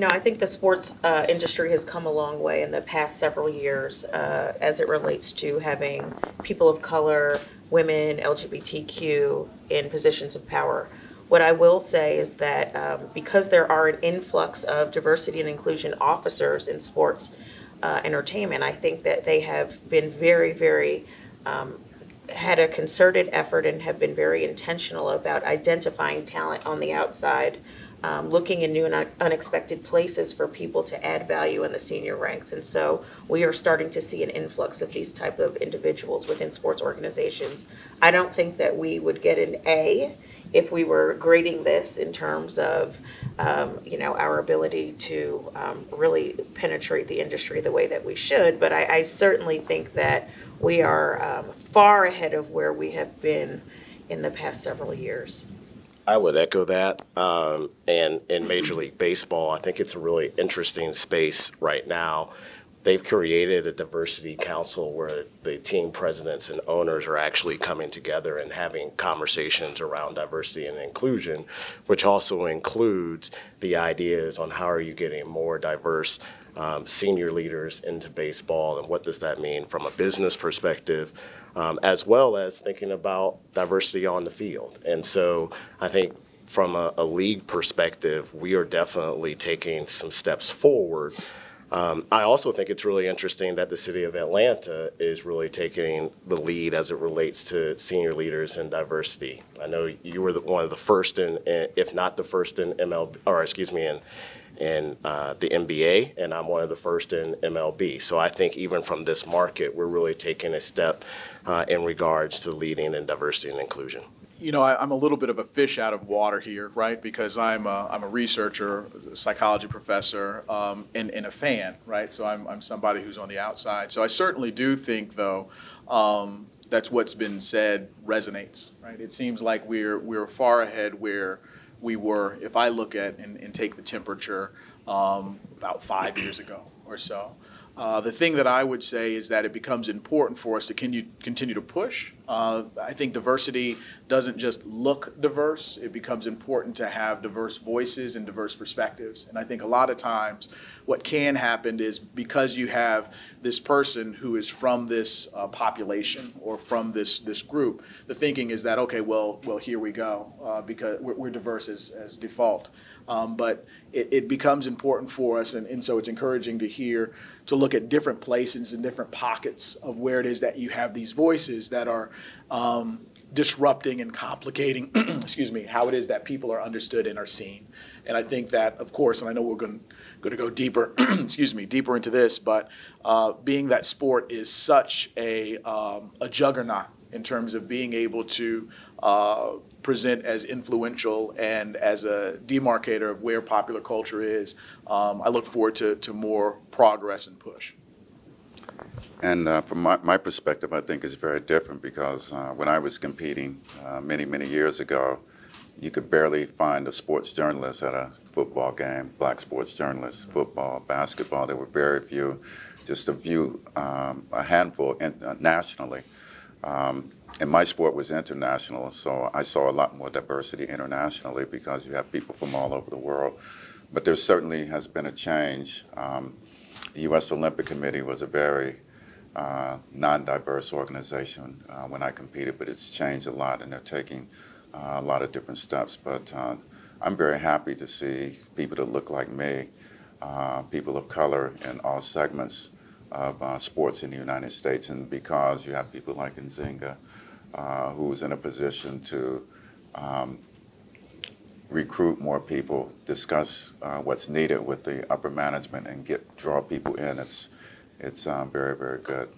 I think the sports industry has come a long way in the past several years as it relates to having people of color, women, LGBTQ in positions of power. What I will say is that because there are an influx of diversity and inclusion officers in sports entertainment, I think that they have been very had a concerted effort and have been very intentional about identifying talent on the outside, looking in new and unexpected places for people to add value in the senior ranks. And so we are starting to see an influx of these type of individuals within sports organizations. I don't think that we would get an A if we were grading this in terms of our ability to really penetrate the industry the way that we should. But I certainly think that we are far ahead of where we have been in the past several years. I would echo that. And in Major League Baseball, I think it's a really interesting space right now. They've created a diversity council where the team presidents and owners are actually coming together and having conversations around diversity and inclusion, which also includes the ideas on how are you getting more diverse senior leaders into baseball and what does that mean from a business perspective, as well as thinking about diversity on the field. And so I think from a league perspective, we are definitely taking some steps forward. I also think it's really interesting that the city of Atlanta is really taking the lead as it relates to senior leaders and diversity. I know you were one of the first if not the first in MLB, or excuse me, in the NBA, and I'm one of the first in MLB. So I think even from this market, we're really taking a step in regards to leading in diversity and inclusion. I'm a little bit of a fish out of water here, right? Because I'm a researcher, a psychology professor, and a fan, right? So I'm somebody who's on the outside. So I certainly do think, though, that's what's been said resonates, right? It seems like we're far ahead where we were, if I look at and take the temperature, about 5 years ago or so. The thing that I would say is that it becomes important for us to continue to push. I think diversity doesn't just look diverse. It becomes important to have diverse voices and diverse perspectives. And I think a lot of times what can happen is because you have this person who is from this population or from this group, the thinking is that, okay, well, here we go, because we're diverse as default. But it becomes important for us, and so it's encouraging to look at different places and different pockets of where it is that you have these voices that are disrupting and complicating, excuse me, how it is that people are understood and are seen. And I think that, of course, and I know we're going to go deeper, excuse me, deeper into this, but being that sport is such a juggernaut in terms of being able to present as influential and as a demarcator of where popular culture is, I look forward to more progress and push. And from my perspective, I think it's very different because when I was competing many years ago, you could barely find a sports journalist at a football game, black sports journalists, football, basketball. There were very few, just a handful nationally. And my sport was international, so I saw a lot more diversity internationally because you have people from all over the world. But there certainly has been a change. The U.S. Olympic Committee was a very non-diverse organization when I competed, but it's changed a lot, and they're taking a lot of different steps. But I'm very happy to see people that look like me, people of color in all segments of sports in the United States, and because you have people like Nzinga, who's in a position to recruit more people, discuss what's needed with the upper management, and draw people in. It's very good.